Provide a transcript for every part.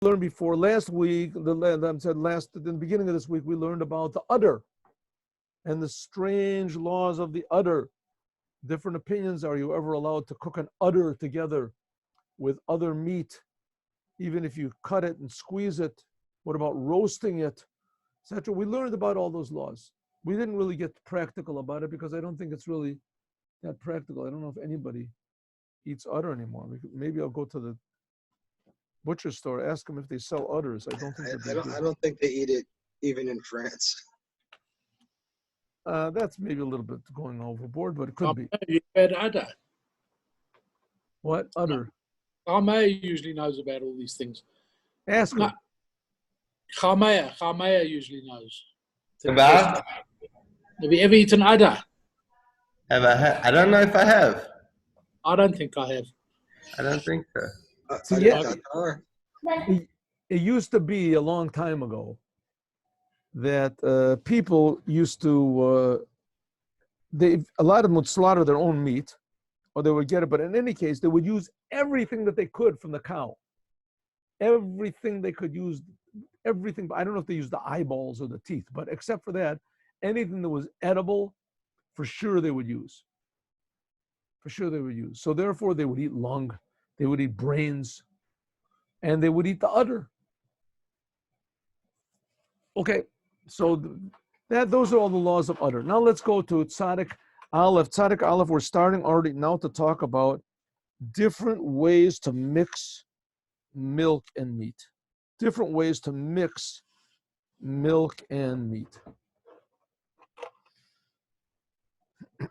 learned before last week, at the beginning of this week, we learned about the udder and the strange laws of the udder. Different opinions. Are you ever allowed to cook an udder together with other meat, even if you cut it and squeeze it? What about roasting it, etc.? We learned about all those laws. We didn't really get practical about it because I don't think it's really that practical. I don't know if anybody eats udder anymore. Maybe I'll go to the butcher store, ask them if they sell udders. I don't think I don't think they eat it even in France. That's maybe a little bit going overboard, but it could be. You've had udder. What? Udder? Chamaya usually knows about all these things. Ask her. Chamaya usually knows. Kebab? Have you ever eaten udder? Have I had? I don't know if I have. I don't think I have. I don't think so. It used to be a long time ago that people used to, a lot of them would slaughter their own meat, or they would get it, but in any case, they would use everything that they could from the cow. Everything they could use, everything. I don't know if they used the eyeballs or the teeth, but except for that, anything that was edible, for sure they would use. For sure they would use. So therefore, they would eat lung, they would eat brains, and they would eat the udder. Okay, so those are all the laws of udder. Now let's go to Tzaddik Aleph. Tzaddik Aleph, we're starting already now to talk about different ways to mix milk and meat. Different ways to mix milk and meat.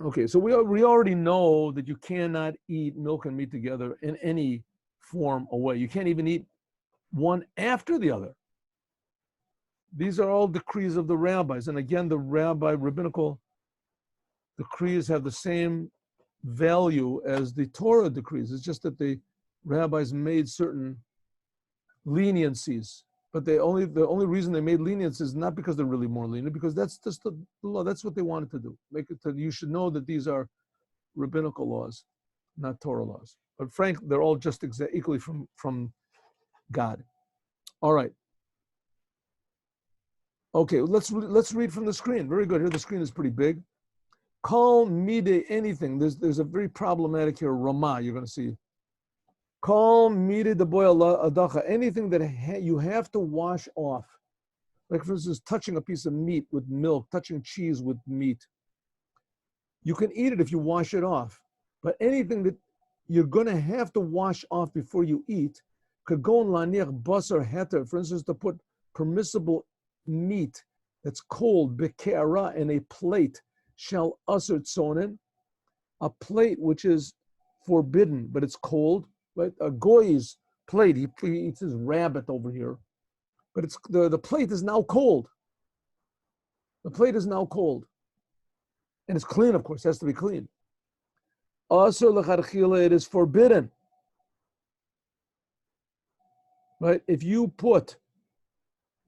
Okay, so we already know that you cannot eat milk and meat together in any form or way. You can't even eat one after the other. These are all decrees of the rabbis. And again, the rabbinical decrees have the same value as the Torah decrees. It's just that the rabbis made certain leniencies. But the only reason they made leniencies is not because they're really more lenient, because that's just the law. That's what they wanted to do. You should know that these are rabbinical laws, not Torah laws. But frankly, they're all just equally from God. All right. Okay, let's read from the screen. Very good. Here the screen is pretty big. Call mide anything. There's a very problematic here. Ramah, you're going to see. Call mide the boil adacha. Anything that you have to wash off. Like for instance, touching a piece of meat with milk, touching cheese with meat. You can eat it if you wash it off. But anything that you're going to have to wash off before you eat, could go in laniach basar heter, for instance, to put permissible meat that's cold, beke'ara, in a plate, shall asr tzonin, a plate which is forbidden, but it's cold, right? A goy's plate, he eats his rabbit over here, but it's the plate is now cold. The plate is now cold. And it's clean, of course, it has to be clean. Asr l'charchila, it is forbidden. Right? If you put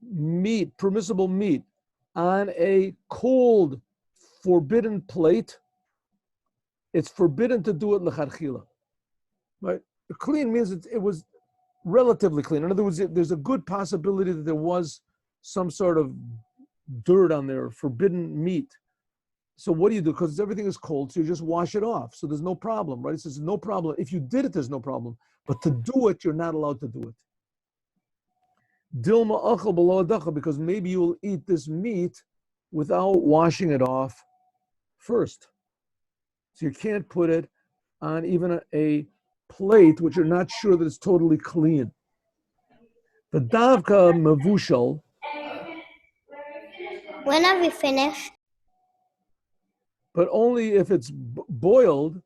meat, permissible meat, on a cold, forbidden plate, it's forbidden to do it l'charchila. Right? Clean means it was relatively clean. In other words, there's a good possibility that there was some sort of dirt on there, forbidden meat. So what do you do? Because everything is cold, so you just wash it off. So there's no problem, right? It says no problem. If you did it, there's no problem. But to do it, you're not allowed to do it. Dilma achal below adacha, because maybe you will eat this meat without washing it off first. So you can't put it on even a plate which you're not sure that it's totally clean. The davka mavushal. When are we finished? But only if it's boiled.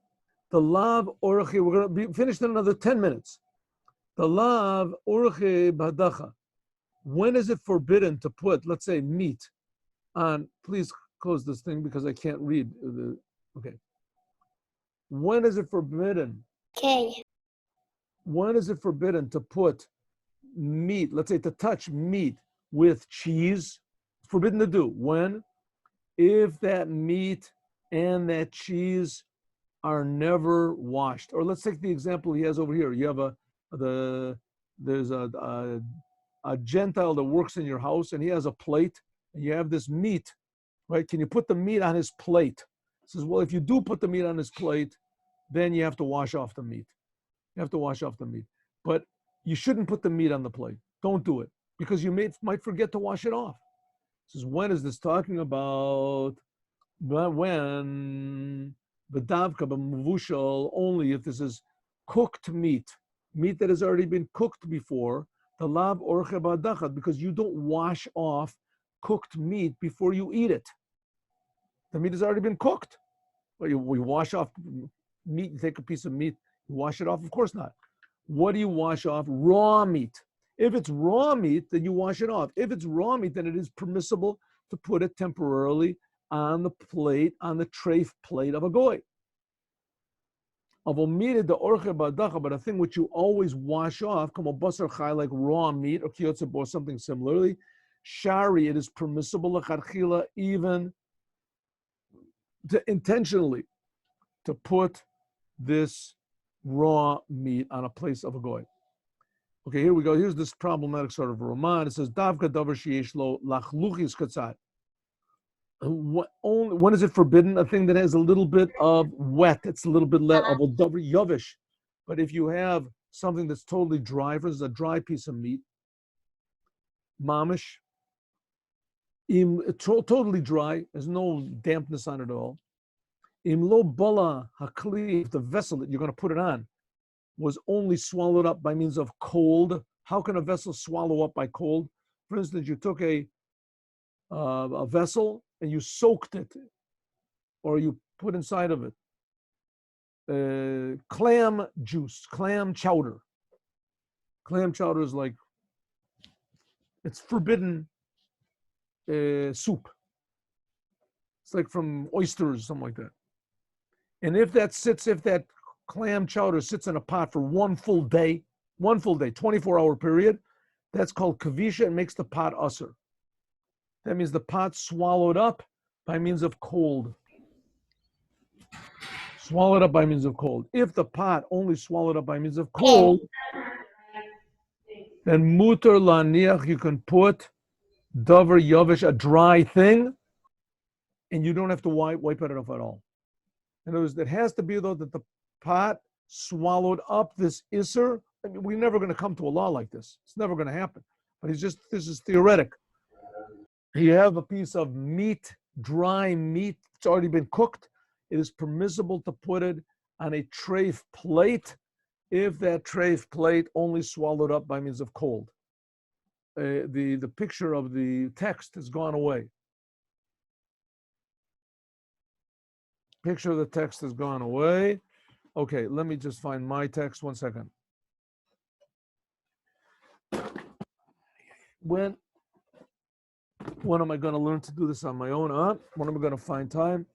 The lav orche, we're going to be finished in another 10 minutes. The lav orche badacha. When is it forbidden to put, let's say, meat on? Please close this thing because I can't read. Okay. When is it forbidden? Okay. When is it forbidden to put meat, let's say to touch meat with cheese? It's forbidden to do. When? If that meat and that cheese are never washed. Or let's take the example he has over here. You have the there's a Gentile that works in your house and he has a plate and you have this meat, right? Can you put the meat on his plate? He says, well, if you do put the meat on his plate, then you have to wash off the meat. You have to wash off the meat. But you shouldn't put the meat on the plate. Don't do it because you might forget to wash it off. He says, when is this talking about? When the davka b'muvushal, only if this is cooked meat that has already been cooked before, the lav orche b'adachat, because you don't wash off cooked meat before you eat it. The meat has already been cooked. Well, we wash off meat, you take a piece of meat, you wash it off? Of course not. What do you wash off? Raw meat. If it's raw meat, then you wash it off. If it's raw meat, then it is permissible to put it temporarily on the plate, on the treif plate of a goy. But a thing which you always wash off, like raw meat or kiyotzeb or something similarly, shari, it is permissible even to intentionally to put this raw meat on a place of a goy. Okay, here we go. Here's this problematic sort of Roman. It says, Davka davar sheyesh lo lachluchis katzat. When is it forbidden? A thing that has a little bit of wet. It's a little bit let of a davar yovish. But if you have something that's totally dry, for instance, a dry piece of meat, mamish, totally dry, there's no dampness on it at all. Im lo bala hakli, the vessel that you're going to put it on was only swallowed up by means of cold. How can a vessel swallow up by cold? For instance, you took a vessel and you soaked it, or you put inside of it clam juice, clam chowder. Clam chowder is like, it's forbidden soup. It's like from oysters, something like that. And if that clam chowder sits in a pot for one full day, 24-hour period, that's called kavisha and makes the pot usser. That means the pot swallowed up by means of cold. Swallowed up by means of cold. If the pot only swallowed up by means of cold, then mutar laniach, you can put davar yavish, a dry thing, and you don't have to wipe it off at all. In other words, it has to be, though, that the pot swallowed up this isser. I mean, we're never going to come to a law like this. It's never going to happen. But this is theoretic. You have a piece of meat, dry meat, it's already been cooked. It is permissible to put it on a treif plate if that treif plate only swallowed up by means of cold. The picture of the text has gone away. Picture of the text has gone away. Okay, let me just find my text. 1 second. When am I going to learn to do this on my own? When am I going to find time?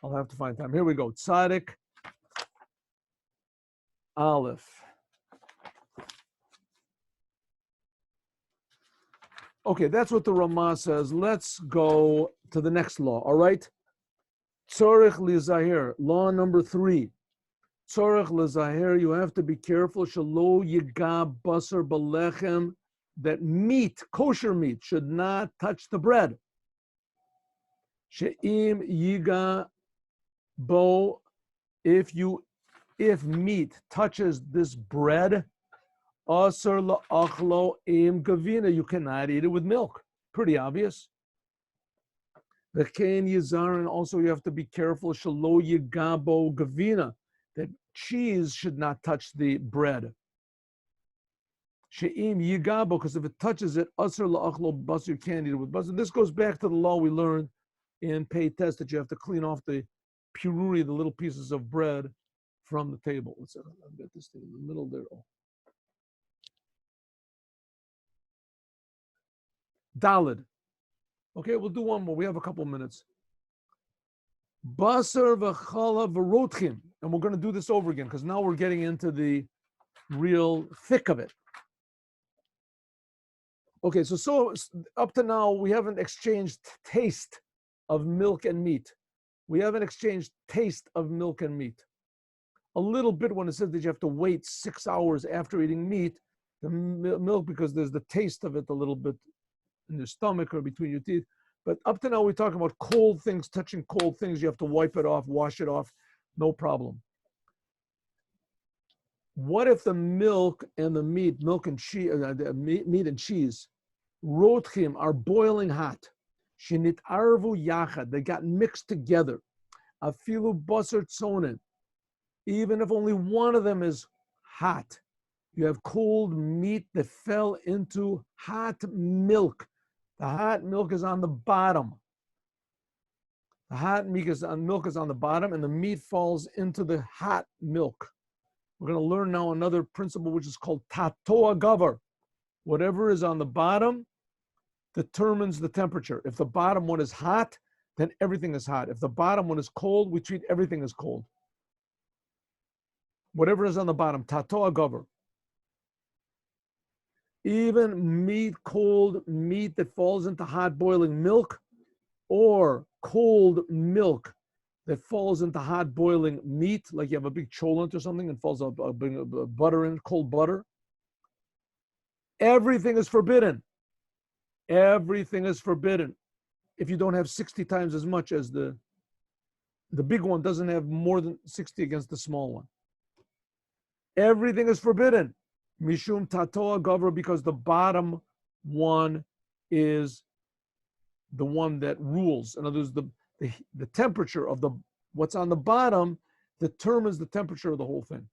I'll have to find time. Here we go. Tzaddik Aleph. Okay, that's what the Ramah says. Let's go to the next law, all right? Tzorech lizahir, law number 3. Tzorech lizahir, you have to be careful. Shelo yiga basar balechem, that meat, kosher meat, should not touch the bread. She'im yiga bo, if meat touches this bread, asar la'achlo im gavina, you cannot eat it with milk. Pretty obvious. The kain yizarin, also you have to be careful. Shelo yigabo gavina, that cheese should not touch the bread. She'im yigabo, because if it touches it, asar la'achlo basar, you can't eat it with basar. This goes back to the law we learned in pay test that you have to clean off the pururi, the little pieces of bread from the table. Let's I'll get this thing in the middle there. Oh. Dalid. Okay, we'll do one more. We have a couple minutes. Basar v'chala v'rotchim. And we're going to do this over again because now we're getting into the real thick of it. Okay, so up to now, we haven't exchanged taste of milk and meat. We haven't exchanged taste of milk and meat. A little bit when it says that you have to wait 6 hours after eating meat, The milk, because there's the taste of it a little bit in your stomach or between your teeth. But up to now, we're talking about cold things, touching cold things. You have to wipe it off, wash it off, no problem. What if the milk and the meat, milk and cheese, meat and cheese, rotchim, are boiling hot? Shinit arvu yachad, they got mixed together. Afilu basar tzonin, even if only one of them is hot. You have cold meat that fell into hot milk. The hot milk is on the bottom. The hot milk is on the bottom, and the meat falls into the hot milk. We're going to learn now another principle, which is called tatoa gavar. Whatever is on the bottom determines the temperature. If the bottom one is hot, then everything is hot. If the bottom one is cold, we treat everything as cold. Whatever is on the bottom, tatoa gavar. Even cold meat that falls into hot boiling milk, or cold milk that falls into hot boiling meat, like you have a big cholent or something and falls a butter in, cold butter. Everything is forbidden. Everything is forbidden. If you don't have 60 times as much as the big one doesn't have more than 60 against the small one. Everything is forbidden. Mishum tatoa gavra, because the bottom one is the one that rules. In other words, the temperature of what's on the bottom determines the temperature of the whole thing.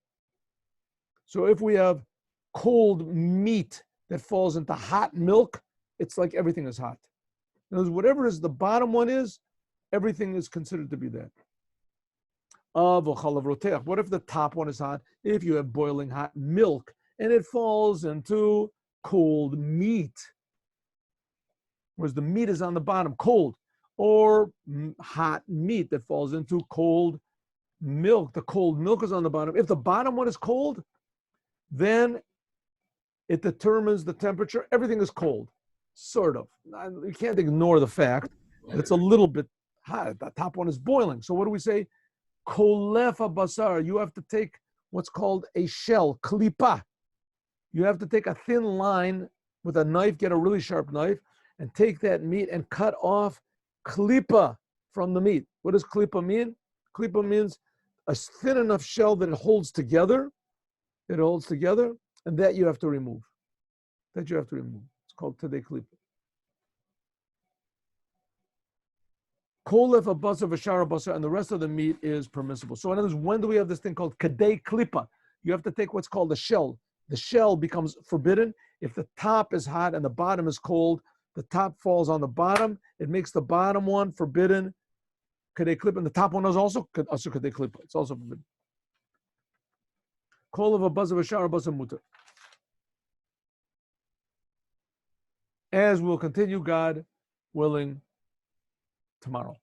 So if we have cold meat that falls into hot milk, it's like everything is hot. In other words, whatever is the bottom one is, everything is considered to be that. What if the top one is hot? If you have boiling hot milk and it falls into cold meat, whereas the meat is on the bottom, cold, or hot meat that falls into cold milk. The cold milk is on the bottom. If the bottom one is cold, then it determines the temperature. Everything is cold, sort of. You can't ignore the fact that it's a little bit hot. The top one is boiling. So what do we say? Kolefa basar. You have to take what's called a shell, klipa. You have to take a thin line with a knife, get a really sharp knife, and take that meat and cut off klipa from the meat. What does klipa mean? Klipa means a thin enough shell that it holds together. It holds together, and that you have to remove. That you have to remove. It's called tadei klipa. Kolef a basar v'shara basar, and the rest of the meat is permissible. So in other words, when do we have this thing called kadei klipa? You have to take what's called the shell. The shell becomes forbidden. If the top is hot and the bottom is cold, the top falls on the bottom. It makes the bottom one forbidden. Kadei klipa, and the top one is also kadei klipa. It's also forbidden. Kolef a basar v'shara basar mutar. As we'll continue, God willing, tomorrow.